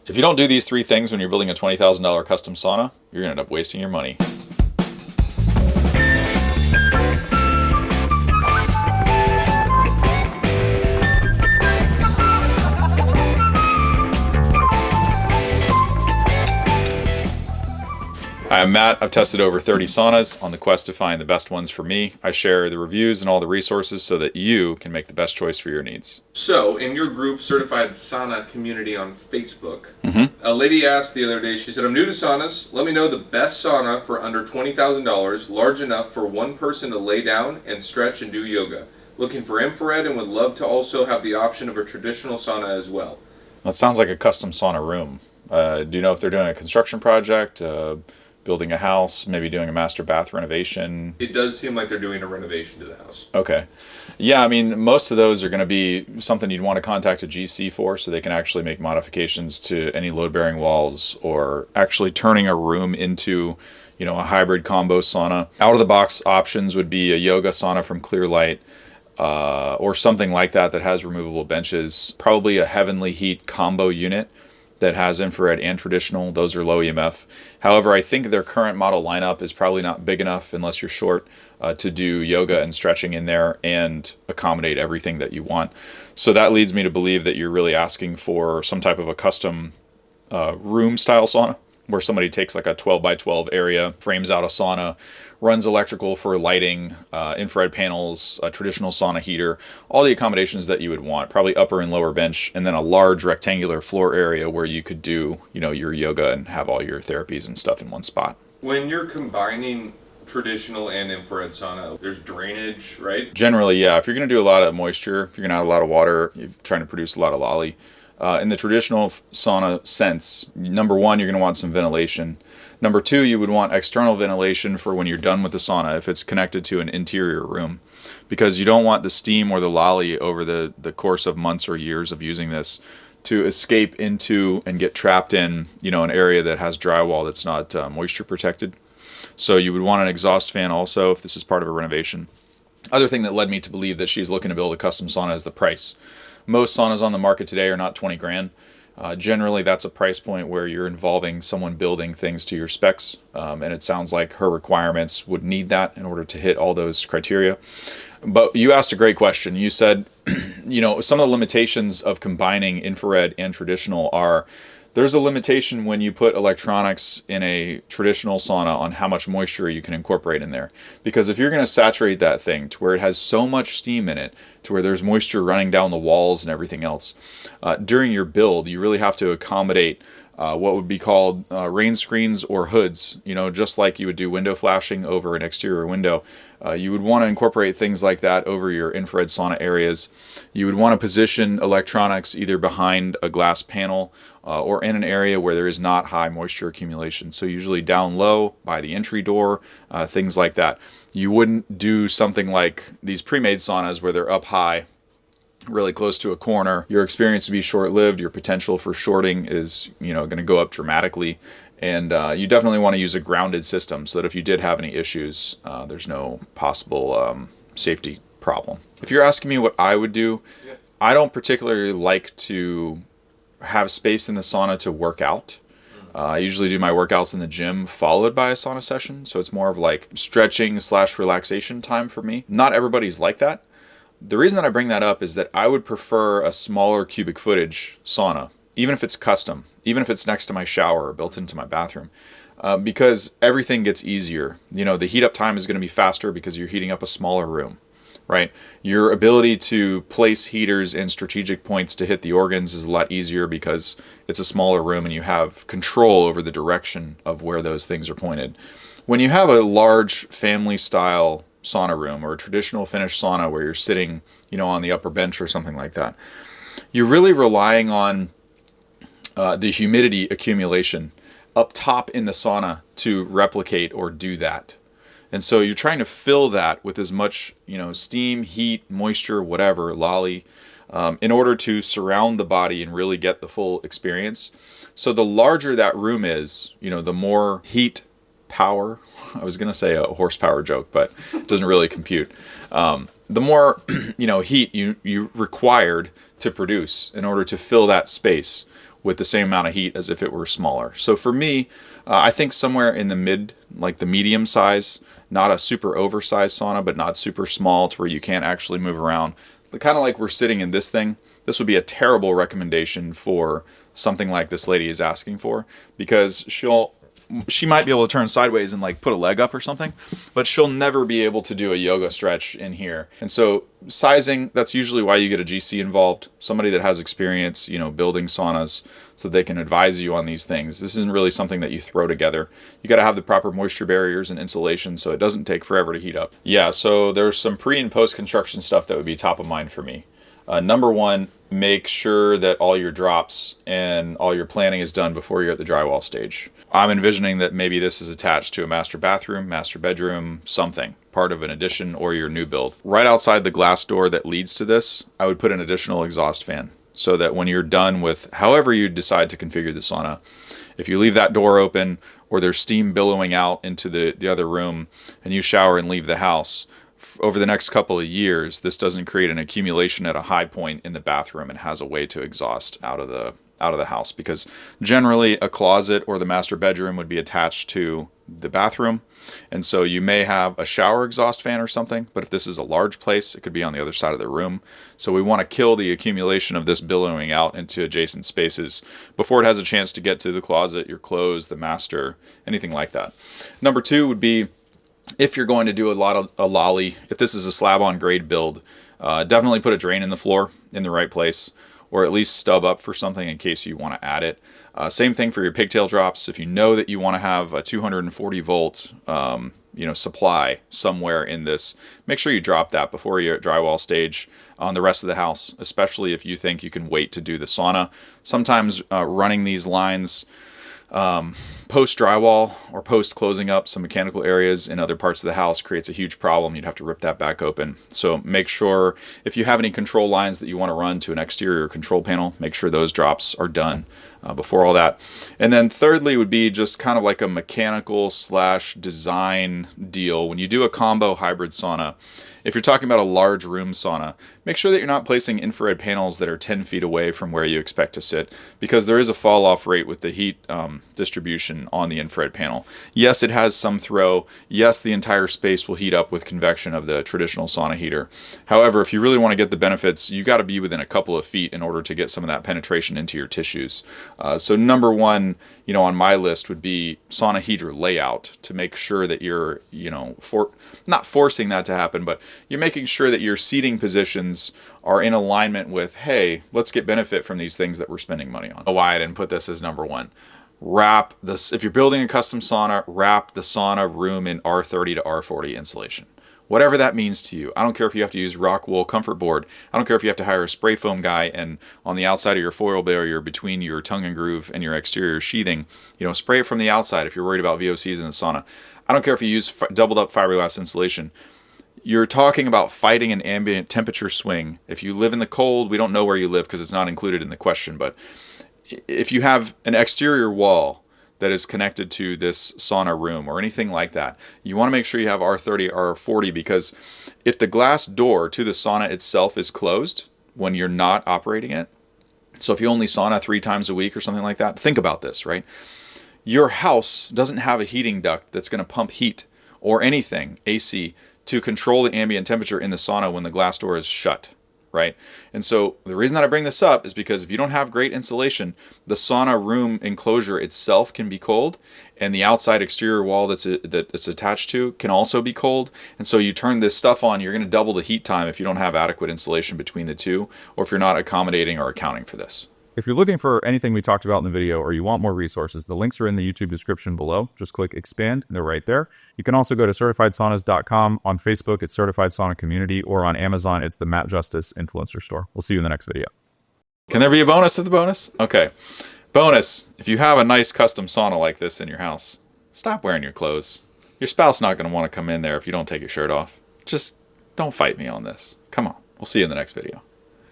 If you don't do these three things when you're building a $20,000 custom sauna, you're going to end up wasting your money. Hi, I'm Matt. I've tested over 30 saunas on the quest to find the best ones for me. I share the reviews and all the resources so that you can make the best choice for your needs. So, in your group, Certified Sauna Community on Facebook, a lady asked the other day, she said, I'm new to saunas. Let me know the best sauna for under $20,000, large enough for one person to lay down and stretch and do yoga. Looking for infrared and would love to also have the option of a traditional sauna as well. That sounds like a custom sauna room. Do you know if they're doing a construction project? Building a house, maybe doing a master bath renovation? It does seem like they're doing a renovation to the house. Okay. Yeah, I mean, most of those are going to be something you'd want to contact a GC for so they can actually make modifications to any load-bearing walls or actually turning a room into, a hybrid combo sauna. Out-of-the-box options would be a yoga sauna from Clearlight, or something like that has removable benches. Probably a Heavenly Heat combo unit that has infrared and traditional. Those are low EMF. However, I think their current model lineup is probably not big enough, unless you're short, to do yoga and stretching in there and accommodate everything that you want. So that leads me to believe that you're really asking for some type of a custom room style sauna, where somebody takes like a 12 by 12 area, frames out a sauna, runs electrical for lighting, infrared panels, a traditional sauna heater, all the accommodations that you would want, probably upper and lower bench, and then a large rectangular floor area where you could do, your yoga and have all your therapies and stuff in one spot. When you're combining traditional and infrared sauna, there's drainage, right? Generally, yeah. If you're going to do a lot of moisture, if you're going to add a lot of water, you're trying to produce a lot of lolly. In the traditional sauna sense, number one, you're going to want some ventilation. Number two, you would want external ventilation for when you're done with the sauna if it's connected to an interior room, because you don't want the steam or the lolly over the course of months or years of using this to escape into and get trapped in, an area that has drywall that's not moisture protected. So you would want an exhaust fan also if this is part of a renovation. Other thing that led me to believe that she's looking to build a custom sauna is the price. Most saunas on the market today are not 20 grand. Generally, that's a price point where you're involving someone building things to your specs, and it sounds like her requirements would need that in order to hit all those criteria. But you asked a great question. You said, some of the limitations of combining infrared and traditional are, there's a limitation when you put electronics in a traditional sauna on how much moisture you can incorporate in there. Because if you're going to saturate that thing to where it has so much steam in it, to where there's moisture running down the walls and everything else, during your build, you really have to accommodate what would be called rain screens or hoods. Just like you would do window flashing over an exterior window. You would want to incorporate things like that over your infrared sauna areas. You would want to position electronics either behind a glass panel or in an area where there is not high moisture accumulation. So usually down low by the entry door, things like that. You wouldn't do something like these pre-made saunas where they're up high, really close to a corner. Your experience would be short-lived. Your potential for shorting is, going to go up dramatically. And you definitely want to use a grounded system so that if you did have any issues, there's no possible safety problem. If you're asking me what I would do, I don't particularly like to have space in the sauna to work out. I usually do my workouts in the gym followed by a sauna session. So it's more of like stretching / relaxation time for me. Not everybody's like that. The reason that I bring that up is that I would prefer a smaller cubic footage sauna, even if it's custom, even if it's next to my shower or built into my bathroom, because everything gets easier. The heat up time is going to be faster because you're heating up a smaller room, right? Your ability to place heaters in strategic points to hit the organs is a lot easier because it's a smaller room and you have control over the direction of where those things are pointed. When you have a large family style sauna room or a traditional Finnish sauna where you're sitting, on the upper bench or something like that, you're really relying on the humidity accumulation up top in the sauna to replicate or do that. And so you're trying to fill that with as much, steam, heat, moisture, whatever, lolly, in order to surround the body and really get the full experience. So the larger that room is, the more heat power, I was going to say a horsepower joke, but it doesn't really compute. The more, heat you required to produce in order to fill that space. with the same amount of heat as if it were smaller. So for me, I think somewhere in the like the medium size, not a super oversized sauna, but not super small to where you can't actually move around. Kind of like we're sitting in this thing. This would be a terrible recommendation for something like this lady is asking for, because she might be able to turn sideways and like put a leg up or something, but she'll never be able to do a yoga stretch in here. And so sizing, that's usually why you get a GC involved, somebody that has experience, building saunas, so they can advise you on these things. This isn't really something that you throw together. You got to have the proper moisture barriers and insulation so it doesn't take forever to heat up. Yeah, so there's some pre and post construction stuff that would be top of mind for me. Number one, make sure that all your drops and all your planning is done before you're at the drywall stage. I'm envisioning that maybe this is attached to a master bathroom, master bedroom, something, part of an addition or your new build. Right outside the glass door that leads to this, I would put an additional exhaust fan so that when you're done with however you decide to configure the sauna, if you leave that door open or there's steam billowing out into the other room and you shower and leave the house, over the next couple of years, this doesn't create an accumulation at a high point in the bathroom and has a way to exhaust out of the house, because generally a closet or the master bedroom would be attached to the bathroom, and so you may have a shower exhaust fan or something, but if this is a large place, it could be on the other side of the room. So we want to kill the accumulation of this billowing out into adjacent spaces before it has a chance to get to the closet, your clothes, the master, anything like that. Number two would be, if you're going to do a lolly, if this is a slab on grade build, definitely put a drain in the floor in the right place, or at least stub up for something in case you want to add it. Same thing for your pigtail drops. If you know that you want to have a 240 volt supply somewhere in this, make sure you drop that before you're at drywall stage on the rest of the house, especially if you think you can wait to do the sauna. Sometimes running these lines post drywall or post closing up some mechanical areas in other parts of the house creates a huge problem. You'd have to rip that back open. So make sure if you have any control lines that you want to run to an exterior control panel, make sure those drops are done before all that. And then thirdly would be just kind of like a mechanical / design deal. When you do a combo hybrid sauna, if you're talking about a large room sauna, make sure that you're not placing infrared panels that are 10 feet away from where you expect to sit, because there is a fall off rate with the heat distribution on the infrared panel. Yes, it has some throw. Yes, the entire space will heat up with convection of the traditional sauna heater. However, if you really want to get the benefits, you got to be within a couple of feet in order to get some of that penetration into your tissues. So number one, on my list would be sauna heater layout, to make sure that you're, not forcing that to happen, but you're making sure that your seating positions are in alignment with, hey, let's get benefit from these things that we're spending money on. Why I didn't put this as number one. Wrap this, if you're building a custom sauna, wrap the sauna room in R30 to R40 insulation. Whatever that means to you. I don't care if you have to use rock wool comfort board. I don't care if you have to hire a spray foam guy and on the outside of your foil barrier between your tongue and groove and your exterior sheathing, spray it from the outside if you're worried about VOCs in the sauna. I don't care if you use doubled up fiberglass insulation. You're talking about fighting an ambient temperature swing. If you live in the cold, we don't know where you live because it's not included in the question, but if you have an exterior wall that is connected to this sauna room or anything like that, you want to make sure you have R30 or R40, because if the glass door to the sauna itself is closed when you're not operating it, so if you only sauna 3 times a week or something like that, think about this, right? Your house doesn't have a heating duct that's going to pump heat or anything, AC, to control the ambient temperature in the sauna when the glass door is shut, right? And so the reason that I bring this up is because if you don't have great insulation, the sauna room enclosure itself can be cold, and the outside exterior wall that it's attached to can also be cold. And so you turn this stuff on, you're going to double the heat time if you don't have adequate insulation between the two, or if you're not accommodating or accounting for this. If you're looking for anything we talked about in the video, or you want more resources, the links are in the YouTube description below. Just click expand and they're right there. You can also go to certifiedsaunas.com. On Facebook, it's Certified Sauna Community, or on Amazon, it's the Matt Justice Influencer Store. We'll see you in the next video. Can there be a bonus of the bonus? Okay. Bonus, if you have a nice custom sauna like this in your house, stop wearing your clothes. Your spouse not going to want to come in there if you don't take your shirt off. Just don't fight me on this. Come on. We'll see you in the next video.